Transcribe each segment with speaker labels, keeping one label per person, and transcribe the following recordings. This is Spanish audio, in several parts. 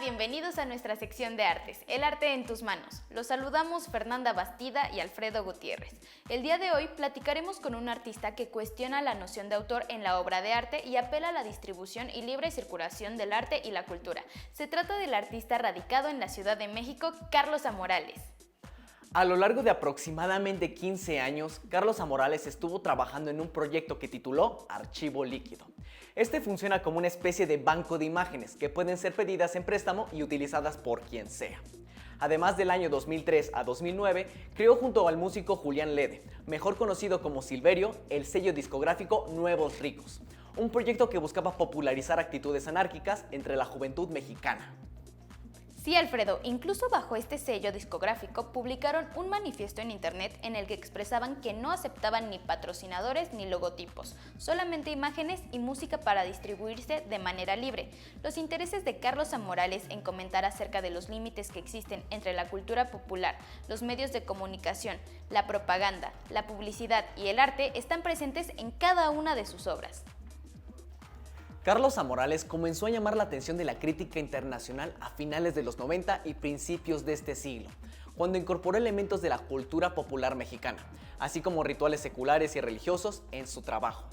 Speaker 1: bienvenidos a nuestra sección de artes, El arte en tus manos. Los saludamos Fernanda Bastida y Alfredo Gutiérrez. El día de hoy platicaremos con un artista que cuestiona la noción de autor en la obra de arte y apela a la distribución y libre circulación del arte y la cultura. Se trata del artista radicado en la Ciudad de México, Carlos Amorales.
Speaker 2: A lo largo de aproximadamente 15 años, Carlos Amorales estuvo trabajando en un proyecto que tituló Archivo Líquido. Este funciona como una especie de banco de imágenes que pueden ser pedidas en préstamo y utilizadas por quien sea. Además, del año 2003 a 2009, creó junto al músico Julián Lede, mejor conocido como Silverio, el sello discográfico Nuevos Ricos, un proyecto que buscaba popularizar actitudes anárquicas entre la juventud mexicana.
Speaker 1: Sí, Alfredo, incluso bajo este sello discográfico publicaron un manifiesto en internet en el que expresaban que no aceptaban ni patrocinadores ni logotipos, solamente imágenes y música para distribuirse de manera libre. Los intereses de Carlos Amorales en comentar acerca de los límites que existen entre la cultura popular, los medios de comunicación, la propaganda, la publicidad y el arte están presentes en cada una de sus obras.
Speaker 2: Carlos Amorales comenzó a llamar la atención de la crítica internacional a finales de los 90 y principios de este siglo, cuando incorporó elementos de la cultura popular mexicana, así como rituales seculares y religiosos en su trabajo.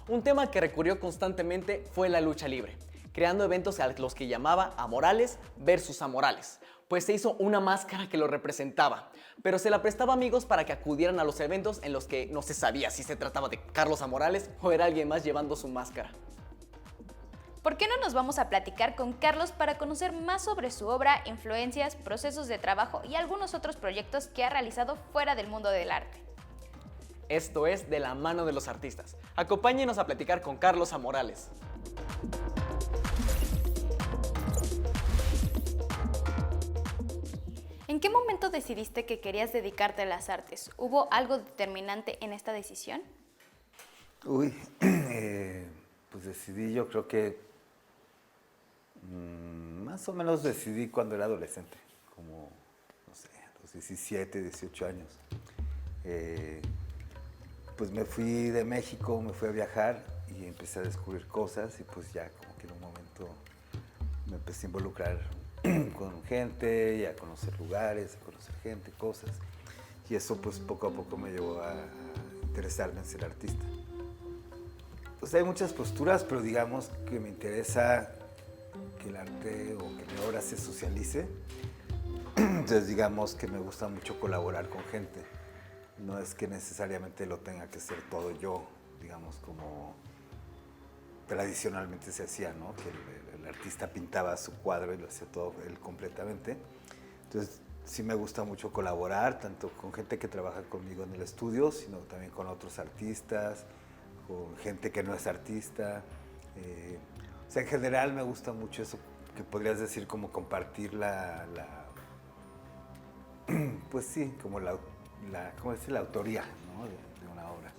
Speaker 2: Un tema que recurrió constantemente fue la lucha libre, creando eventos a los que llamaba Amorales versus Amorales, pues se hizo una máscara que lo representaba, pero se la prestaba a amigos para que acudieran a los eventos en los que no se sabía si se trataba de Carlos Amorales o era alguien más llevando su máscara.
Speaker 1: ¿Por qué no nos vamos a platicar con Carlos para conocer más sobre su obra, influencias, procesos de trabajo y algunos otros proyectos que ha realizado fuera del mundo del arte?
Speaker 2: Esto es De la mano de los artistas. Acompáñenos a platicar con Carlos Amorales.
Speaker 1: ¿En qué momento decidiste que querías dedicarte a las artes? ¿Hubo algo determinante en esta decisión?
Speaker 3: Pues decidí, yo creo que más o menos decidí cuando era adolescente, como, no sé, a los 17, 18 años. Pues me fui de México, me fui a viajar y empecé a descubrir cosas y pues ya como que en un momento me empecé a involucrar con gente y a conocer lugares, a conocer gente, cosas. Y eso pues poco a poco me llevó a interesarme en ser artista. Pues hay muchas posturas, pero digamos que me interesa que el arte o que mi obra se socialice. Entonces digamos que me gusta mucho colaborar con gente. No es que necesariamente lo tenga que hacer todo yo, digamos como tradicionalmente se hacía, ¿no? Que el artista pintaba su cuadro y lo hacía todo él completamente. Entonces sí me gusta mucho colaborar, tanto con gente que trabaja conmigo en el estudio, sino también con otros artistas, con gente que no es artista. O sea, en general me gusta mucho eso que podrías decir como compartir pues sí, como ¿cómo decir? La autoría, ¿no? de una obra.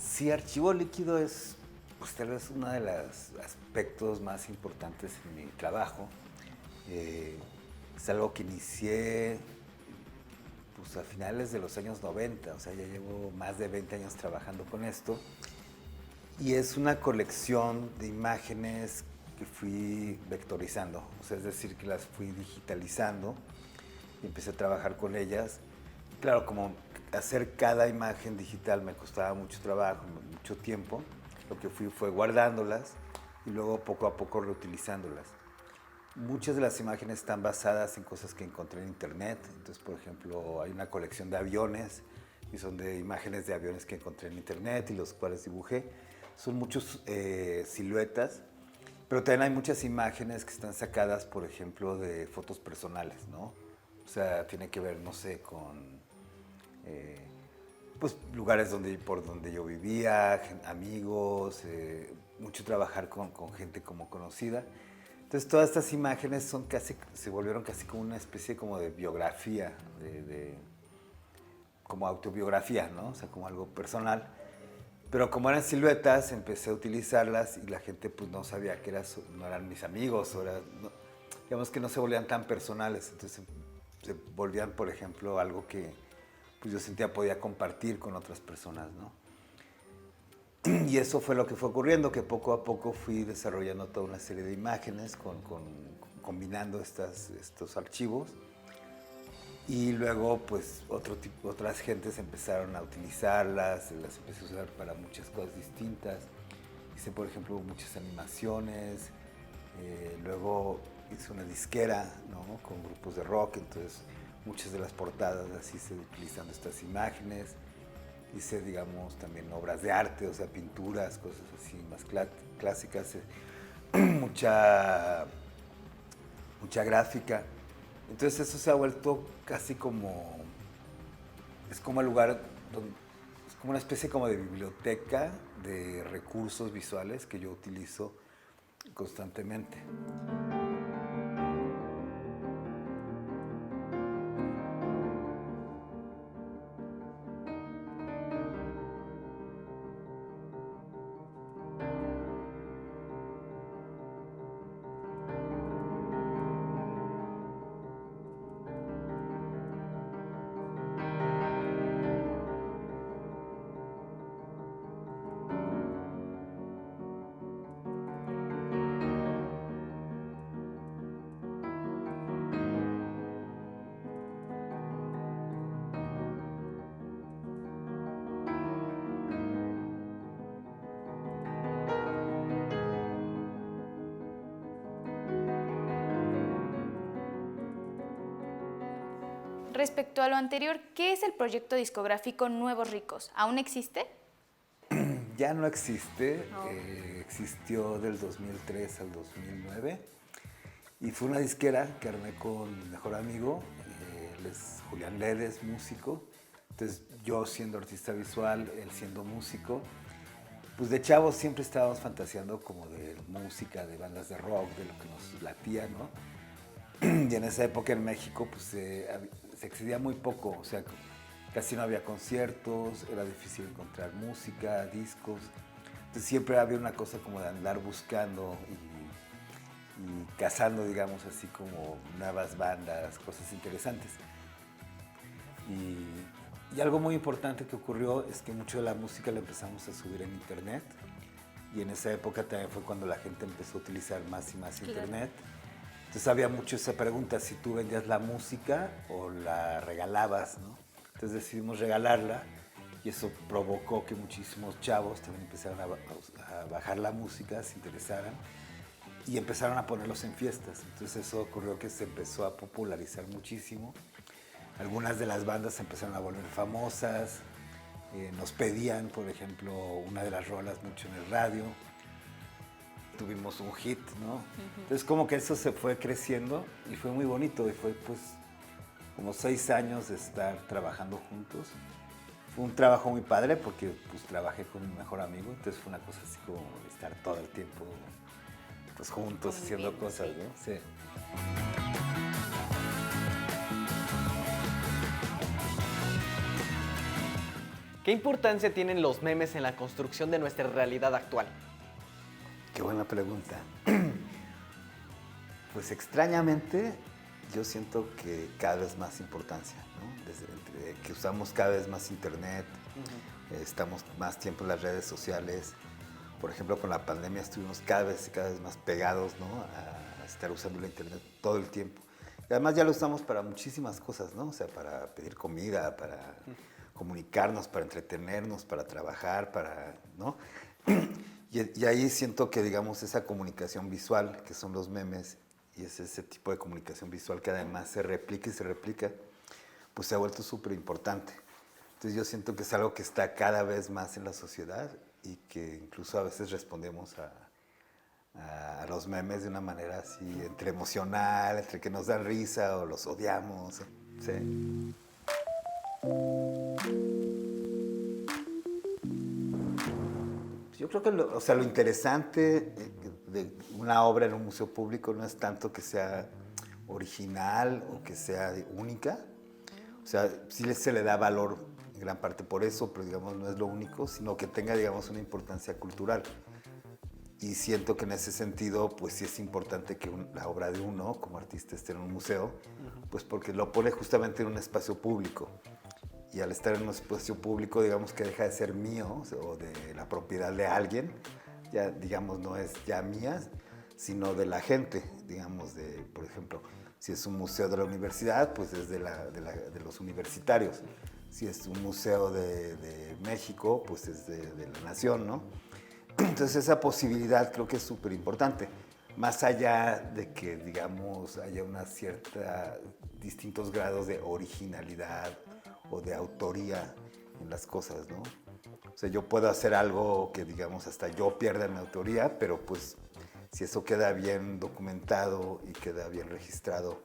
Speaker 3: Sí, Archivo Líquido es pues, tal vez uno de los aspectos más importantes en mi trabajo. Es algo que inicié pues, a finales de los años 90, o sea, ya llevo más de 20 años trabajando con esto. Y es una colección de imágenes que fui vectorizando, o sea, es decir, que las fui digitalizando y empecé a trabajar con ellas. Claro, como hacer cada imagen digital me costaba mucho trabajo, mucho tiempo, lo que fue guardándolas y luego poco a poco reutilizándolas. Muchas de las imágenes están basadas en cosas que encontré en internet. Entonces, por ejemplo, hay una colección de aviones y son de imágenes de aviones que encontré en internet y los cuales dibujé. Son muchas siluetas, pero también hay muchas imágenes que están sacadas, por ejemplo, de fotos personales, ¿no? O sea, tiene que ver, no sé, con pues, lugares por donde yo vivía, amigos, mucho trabajar con gente como conocida. Entonces todas estas imágenes se volvieron casi como una especie como de biografía, como autobiografía, ¿no? O sea, como algo personal. Pero como eran siluetas, empecé a utilizarlas y la gente pues no sabía que no eran mis amigos, digamos que no se volvían tan personales. Entonces se volvían, por ejemplo, algo que pues, yo sentía podía compartir con otras personas, ¿no? Y eso fue lo que fue ocurriendo, que poco a poco fui desarrollando toda una serie de imágenes combinando estos archivos. Y luego, pues, otras gentes empezaron a utilizarlas, las empecé a usar para muchas cosas distintas. Hice, por ejemplo, muchas animaciones, luego hice una disquera, ¿no? Con grupos de rock, entonces muchas de las portadas las hice utilizando estas imágenes. Hice, digamos, también obras de arte, o sea, pinturas, cosas así más clásicas, mucha gráfica. Entonces eso se ha vuelto casi como, es como el lugar donde, es como una especie como de biblioteca de recursos visuales que yo utilizo constantemente.
Speaker 1: Respecto a lo anterior, ¿qué es el proyecto discográfico Nuevos Ricos? ¿Aún existe?
Speaker 3: Ya no existe,
Speaker 1: No.
Speaker 3: Existió del 2003 al 2009 y fue una disquera que armé con mi mejor amigo, él es Julián Ledes, músico, entonces yo siendo artista visual, él siendo músico, pues de chavos siempre estábamos fantaseando como de música, de bandas de rock, de lo que nos latía, ¿no? Y en esa época en México pues se accedía muy poco, o sea, casi no había conciertos, era difícil encontrar música, discos. Entonces siempre había una cosa como de andar buscando y cazando, digamos, así como nuevas bandas, cosas interesantes. Y algo muy importante que ocurrió es que mucho de la música la empezamos a subir en internet. Y en esa época también fue cuando la gente empezó a utilizar más y más internet. Entonces había mucho esa pregunta, si tú vendías la música o la regalabas, ¿no? Entonces decidimos regalarla y eso provocó que muchísimos chavos también empezaran a bajar la música, se interesaran y empezaron a ponerlos en fiestas. Entonces eso ocurrió que se empezó a popularizar muchísimo. Algunas de las bandas se empezaron a volver famosas, nos pedían, por ejemplo, una de las rolas mucho en el radio. Tuvimos un hit, ¿no? Entonces como que eso se fue creciendo y fue muy bonito y fue pues como 6 años de estar trabajando juntos. Fue un trabajo muy padre porque pues trabajé con mi mejor amigo, entonces fue una cosa así como estar todo el tiempo pues juntos haciendo cosas, ¿no? Sí.
Speaker 2: ¿Qué importancia tienen los memes en la construcción de nuestra realidad actual?
Speaker 3: Qué buena pregunta. Pues extrañamente yo siento que cada vez más importancia, ¿no? Desde que usamos cada vez más internet, estamos más tiempo en las redes sociales. Por ejemplo, con la pandemia estuvimos cada vez más pegados, ¿no? A estar usando la internet todo el tiempo. Y además ya lo usamos para muchísimas cosas, ¿no? O sea, para pedir comida, para comunicarnos, para entretenernos, para trabajar, ¿no? Y ahí siento que, digamos, esa comunicación visual, que son los memes, y es ese tipo de comunicación visual que además se replica y se replica, pues se ha vuelto súper importante. Entonces yo siento que es algo que está cada vez más en la sociedad y que incluso a veces respondemos a los memes de una manera así, entre emocional, entre que nos dan risa o los odiamos. Sí. Yo creo que lo interesante de una obra en un museo público no es tanto que sea original o que sea única. O sea, sí se le da valor en gran parte por eso, pero digamos no es lo único, sino que tenga, digamos, una importancia cultural. Y siento que en ese sentido, pues sí es importante que la obra de uno como artista esté en un museo, pues porque lo pone justamente en un espacio público. y al estar en un espacio público, digamos que deja de ser mío o de la propiedad de alguien, ya digamos no es ya mía, sino de la gente, digamos, por ejemplo, si es un museo de la universidad, pues es de los universitarios. Si es un museo de México, pues es de la nación, ¿no? Entonces esa posibilidad creo que es súper importante, más allá de que, digamos, haya una cierta, distintos grados de originalidad o de autoría en las cosas, ¿no? O sea, yo puedo hacer algo que, digamos, hasta yo pierda mi autoría, pero pues si eso queda bien documentado y queda bien registrado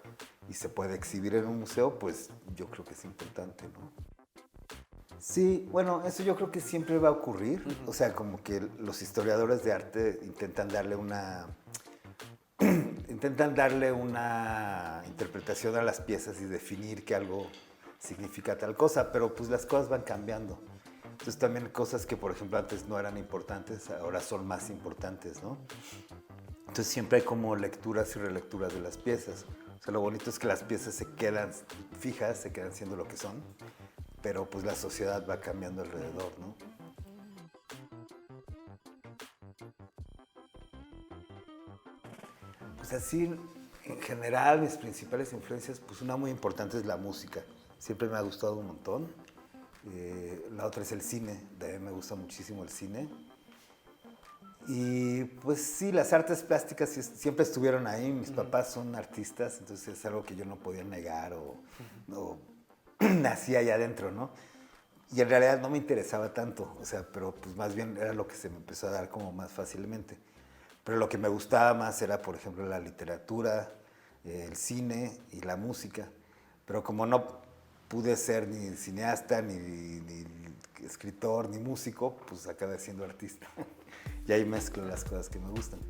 Speaker 3: y se puede exhibir en un museo, pues yo creo que es importante, ¿no? Sí, bueno, eso yo creo que siempre va a ocurrir. O sea, como que los historiadores de arte intentan darle una interpretación a las piezas y definir que algo significa tal cosa, pero pues las cosas van cambiando. Entonces también cosas que, por ejemplo, antes no eran importantes, ahora son más importantes, ¿no? Entonces siempre hay como lecturas y relecturas de las piezas. O sea, lo bonito es que las piezas se quedan fijas, se quedan siendo lo que son, pero pues la sociedad va cambiando alrededor, ¿no? Pues así, en general, mis principales influencias, pues una muy importante es la música. Siempre me ha gustado un montón. La otra es el cine, también me gusta muchísimo el cine. Y pues sí, las artes plásticas siempre estuvieron ahí. Mis papás son artistas, entonces es algo que yo no podía negar o nací allá adentro, ¿no? Y en realidad no me interesaba tanto, o sea, pero pues más bien era lo que se me empezó a dar como más fácilmente. Pero lo que me gustaba más era, por ejemplo, la literatura, el cine y la música. Pero como no pude ser ni cineasta, ni escritor, ni músico, pues acabé siendo artista. Y ahí mezclo las cosas que me gustan.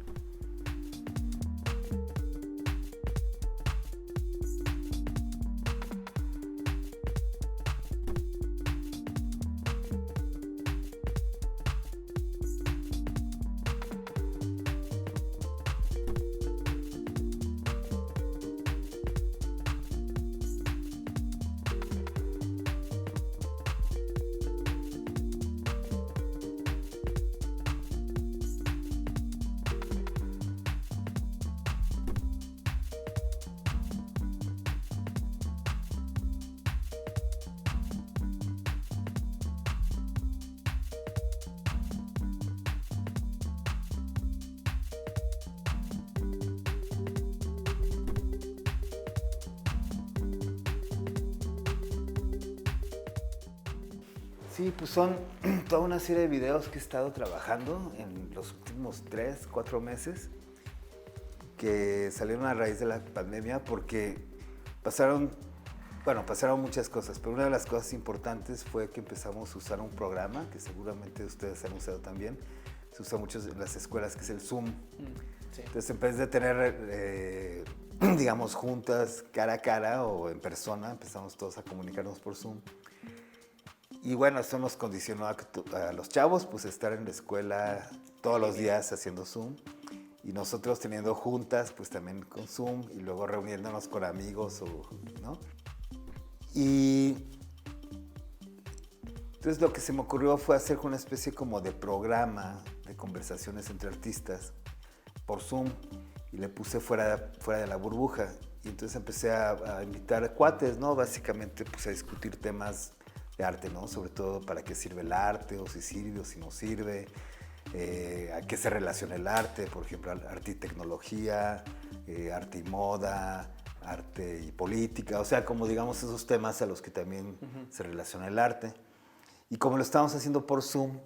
Speaker 3: Sí, pues son toda una serie de videos que he estado trabajando en los últimos 3, 4 meses que salieron a raíz de la pandemia porque pasaron muchas cosas, pero una de las cosas importantes fue que empezamos a usar un programa que seguramente ustedes han usado también, se usa mucho en las escuelas, que es el Zoom. Sí. Entonces, en vez de tener, digamos, juntas cara a cara o en persona, empezamos todos a comunicarnos por Zoom. Y bueno, eso nos condicionó a los chavos, pues estar en la escuela todos los días haciendo Zoom. Y nosotros teniendo juntas, pues también con Zoom, y luego reuniéndonos con amigos, ¿no? Y entonces lo que se me ocurrió fue hacer una especie como de programa de conversaciones entre artistas por Zoom, y le puse fuera de la burbuja. Y entonces empecé a invitar cuates, ¿no? Básicamente, pues a discutir temas de arte, ¿no? Sobre todo para qué sirve el arte, o si sirve o si no sirve, a qué se relaciona el arte, por ejemplo, arte y tecnología, arte y moda, arte y política, o sea, como digamos esos temas a los que también se relaciona el arte. Y como lo estábamos haciendo por Zoom,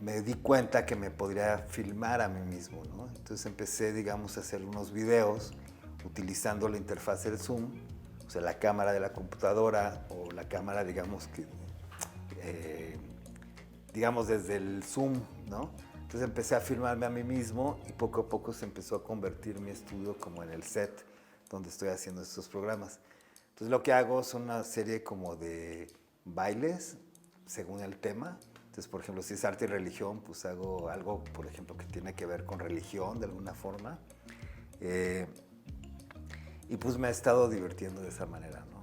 Speaker 3: me di cuenta que me podría filmar a mí mismo, ¿no? Entonces empecé, digamos, a hacer unos videos utilizando la interfaz del Zoom, o sea, la cámara de la computadora o la cámara, digamos, digamos desde el Zoom, ¿no? Entonces empecé a filmarme a mí mismo y poco a poco se empezó a convertir mi estudio como en el set donde estoy haciendo estos programas. Entonces lo que hago son una serie como de bailes según el tema. Entonces, por ejemplo, si es arte y religión, pues hago algo, por ejemplo, que tiene que ver con religión de alguna forma. Y pues me he estado divirtiendo de esa manera, ¿no?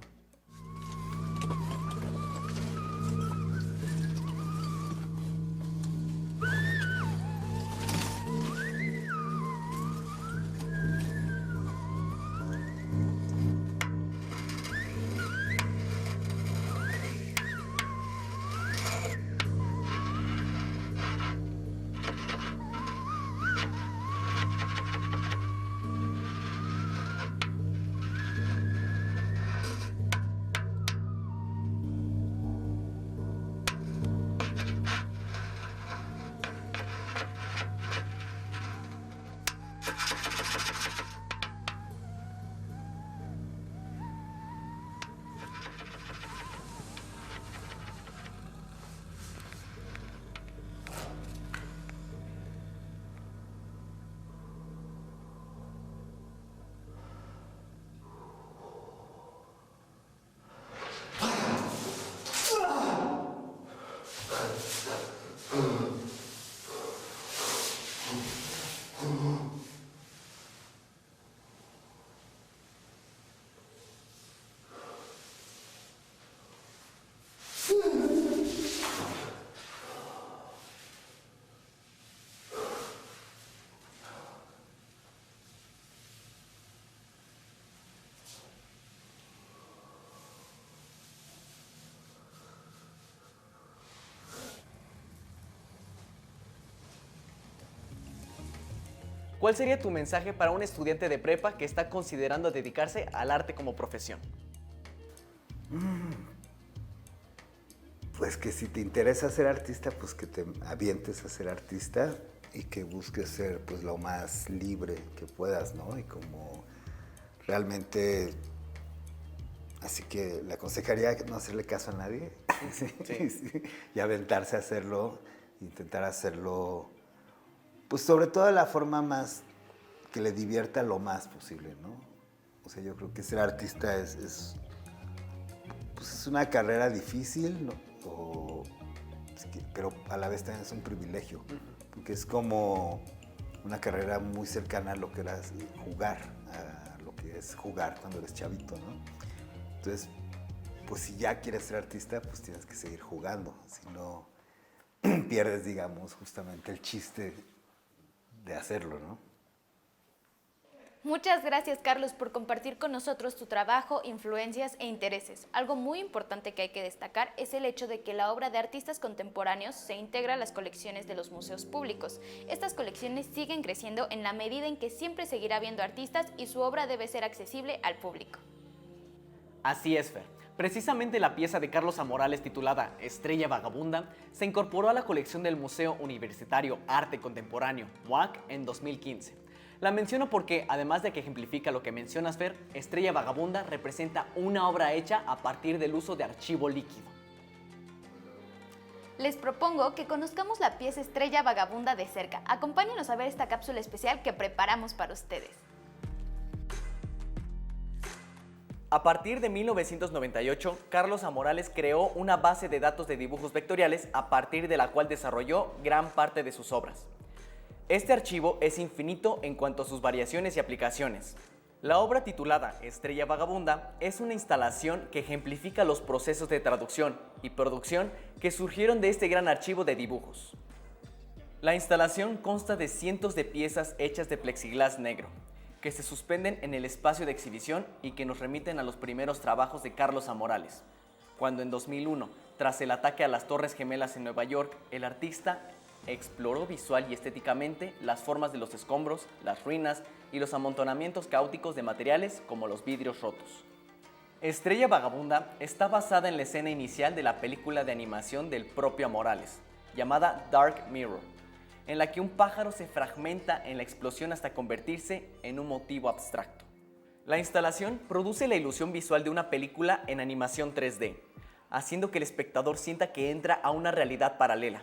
Speaker 2: ¿Cuál sería tu mensaje para un estudiante de prepa que está considerando dedicarse al arte como profesión?
Speaker 3: Pues que si te interesa ser artista, pues que te avientes a ser artista y que busques ser pues lo más libre que puedas, ¿no? Y como realmente, así que le aconsejaría no hacerle caso a nadie sí, y aventarse a hacerlo, intentar hacerlo, pues sobre todo de la forma más que le divierta lo más posible, ¿no? O sea, yo creo que ser artista pues es una carrera difícil, ¿no? Pero a la vez también es un privilegio, porque es como una carrera muy cercana a lo que era jugar, a lo que es jugar cuando eres chavito, ¿no? Entonces, pues si ya quieres ser artista, pues tienes que seguir jugando, si no pierdes, digamos, justamente el chiste de hacerlo, ¿no?
Speaker 1: Muchas gracias, Carlos, por compartir con nosotros tu trabajo, influencias e intereses. Algo muy importante que hay que destacar es el hecho de que la obra de artistas contemporáneos se integra a las colecciones de los museos públicos. Estas colecciones siguen creciendo en la medida en que siempre seguirá habiendo artistas y su obra debe ser accesible al público.
Speaker 2: Así es, Fer. Precisamente la pieza de Carlos Amorales titulada Estrella Vagabunda se incorporó a la colección del Museo Universitario Arte Contemporáneo, MUAC, en 2015. La menciono porque, además de que ejemplifica lo que mencionas, Fer, Estrella Vagabunda representa una obra hecha a partir del uso de archivo líquido.
Speaker 1: Les propongo que conozcamos la pieza Estrella Vagabunda de cerca. Acompáñenos a ver esta cápsula especial que preparamos para ustedes.
Speaker 2: A partir de 1998, Carlos Amorales creó una base de datos de dibujos vectoriales a partir de la cual desarrolló gran parte de sus obras. Este archivo es infinito en cuanto a sus variaciones y aplicaciones. La obra titulada Estrella Vagabunda es una instalación que ejemplifica los procesos de traducción y producción que surgieron de este gran archivo de dibujos. La instalación consta de cientos de piezas hechas de plexiglás negro, que se suspenden en el espacio de exhibición y que nos remiten a los primeros trabajos de Carlos Amorales, cuando en 2001, tras el ataque a las Torres Gemelas en Nueva York, el artista exploró visual y estéticamente las formas de los escombros, las ruinas y los amontonamientos caóticos de materiales como los vidrios rotos. Estrella Vagabunda está basada en la escena inicial de la película de animación del propio Amorales, llamada Dark Mirror, en la que un pájaro se fragmenta en la explosión hasta convertirse en un motivo abstracto. La instalación produce la ilusión visual de una película en animación 3D, haciendo que el espectador sienta que entra a una realidad paralela.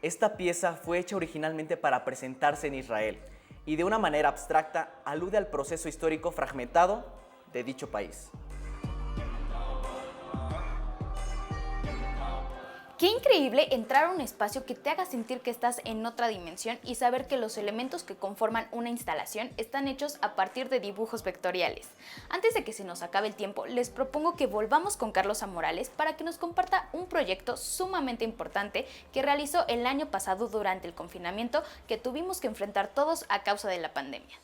Speaker 2: Esta pieza fue hecha originalmente para presentarse en Israel y de una manera abstracta alude al proceso histórico fragmentado de dicho país.
Speaker 1: Qué increíble entrar a un espacio que te haga sentir que estás en otra dimensión y saber que los elementos que conforman una instalación están hechos a partir de dibujos vectoriales. Antes de que se nos acabe el tiempo, les propongo que volvamos con Carlos Amorales para que nos comparta un proyecto sumamente importante que realizó el año pasado durante el confinamiento que tuvimos que enfrentar todos a causa de la pandemia.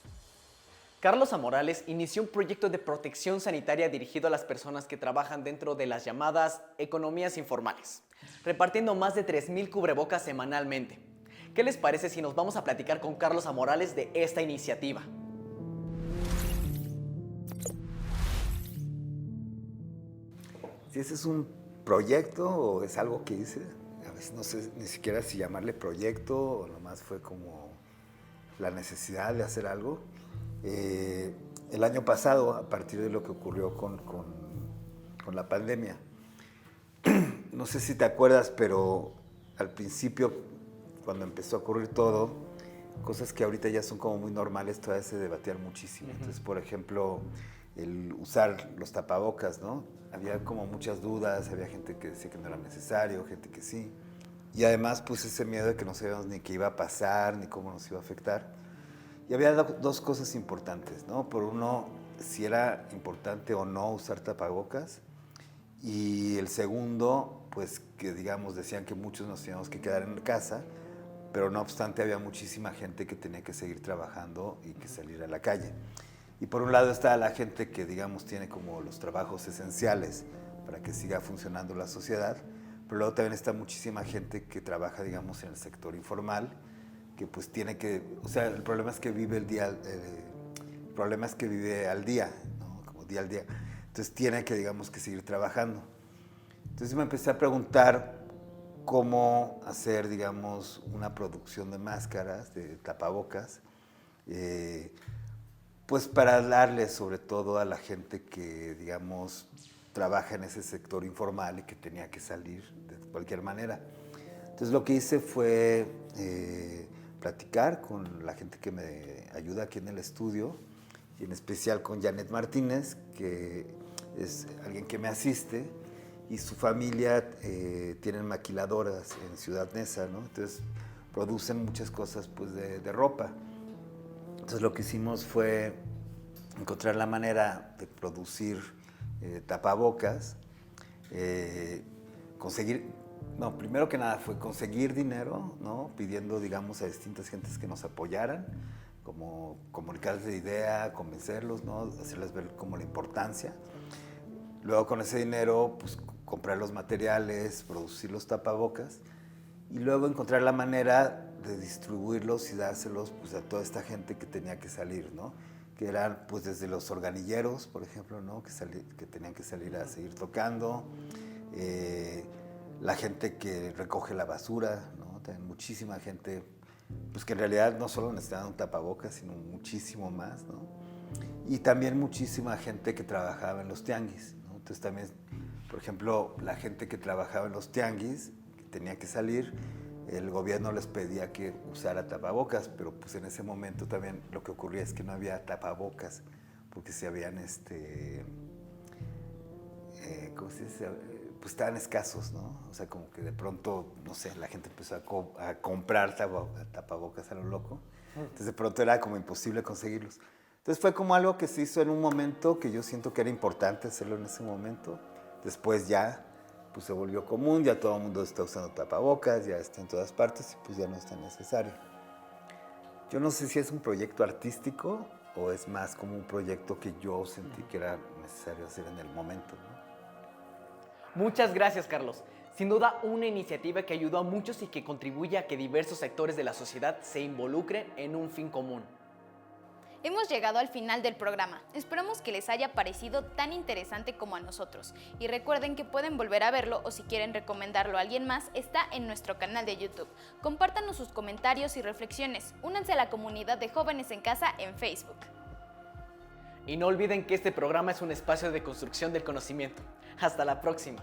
Speaker 2: Carlos Amorales inició un proyecto de protección sanitaria dirigido a las personas que trabajan dentro de las llamadas economías informales, repartiendo más de 3,000 cubrebocas semanalmente. ¿Qué les parece si nos vamos a platicar con Carlos Amorales de esta iniciativa?
Speaker 3: Si ese es un proyecto o es algo que hice, a veces no sé ni siquiera si llamarle proyecto o nomás fue como la necesidad de hacer algo. El año pasado, a partir de lo que ocurrió con la pandemia, no sé si te acuerdas, pero al principio, cuando empezó a ocurrir todo, cosas que ahorita ya son como muy normales, todavía se debatían muchísimo. Entonces, por ejemplo, el usar los tapabocas, ¿no? Había como muchas dudas, había gente que decía que no era necesario, gente que sí. Y además, pues ese miedo de que no sabíamos ni qué iba a pasar, ni cómo nos iba a afectar. Y había dos cosas importantes, ¿no? Por uno, si era importante o no usar tapabocas. Y el segundo, pues que digamos, decían que muchos nos teníamos que quedar en casa, pero no obstante había muchísima gente que tenía que seguir trabajando y que salir a la calle. Y por un lado está la gente que, digamos, tiene como los trabajos esenciales para que siga funcionando la sociedad, pero luego también está muchísima gente que trabaja, digamos, en el sector informal, que pues tiene que, o sea, el problema es que vive el problema es que vive al día, ¿no? Como día al día. Entonces tiene que, digamos, que seguir trabajando. Entonces me empecé a preguntar cómo hacer, digamos, una producción de máscaras, de tapabocas, pues para darle sobre todo a la gente que, digamos, trabaja en ese sector informal y que tenía que salir de cualquier manera. Entonces lo que hice fue platicar con la gente que me ayuda aquí en el estudio, y en especial con Janet Martínez, que es alguien que me asiste, y su familia tienen maquiladoras en Ciudad Neza, ¿no? Entonces producen muchas cosas pues, de ropa. Entonces lo que hicimos fue encontrar la manera de producir tapabocas, primero que nada fue conseguir dinero, ¿no? Pidiendo, digamos, a distintas gentes que nos apoyaran, como comunicarles la idea, convencerlos, ¿no? Hacerles ver como la importancia. Luego con ese dinero, pues comprar los materiales, producir los tapabocas y luego encontrar la manera de distribuirlos y dárselos pues, a toda esta gente que tenía que salir, ¿no? Que eran pues desde los organilleros, por ejemplo, ¿no? que tenían que salir a seguir tocando, la gente que recoge la basura, ¿no? También muchísima gente pues que en realidad no solo necesitaban un tapabocas, sino muchísimo más, ¿no? Y también muchísima gente que trabajaba en los tianguis, ¿no? Entonces también, por ejemplo, la gente que trabajaba en los tianguis, que tenía que salir, el gobierno les pedía que usara tapabocas, pero pues en ese momento también lo que ocurría es que no había tapabocas, porque se habían, ¿cómo se dice? Pues estaban escasos, ¿no? O sea, como que de pronto, no sé, la gente empezó a comprar tapabocas a lo loco, entonces de pronto era como imposible conseguirlos. Entonces fue como algo que se hizo en un momento que yo siento que era importante hacerlo en ese momento. Después ya pues se volvió común, ya todo el mundo está usando tapabocas, ya está en todas partes y pues ya no es tan necesario. Yo no sé si es un proyecto artístico o es más como un proyecto que yo sentí que era necesario hacer en el momento, ¿no?
Speaker 2: Muchas gracias, Carlos. Sin duda, una iniciativa que ayudó a muchos y que contribuye a que diversos sectores de la sociedad se involucren en un fin común.
Speaker 1: Hemos llegado al final del programa. Esperamos que les haya parecido tan interesante como a nosotros. Y recuerden que pueden volver a verlo o si quieren recomendarlo a alguien más, está en nuestro canal de YouTube. Compártanos sus comentarios y reflexiones. Únanse a la comunidad de Jóvenes en Casa en Facebook.
Speaker 2: Y no olviden que este programa es un espacio de construcción del conocimiento. Hasta la próxima.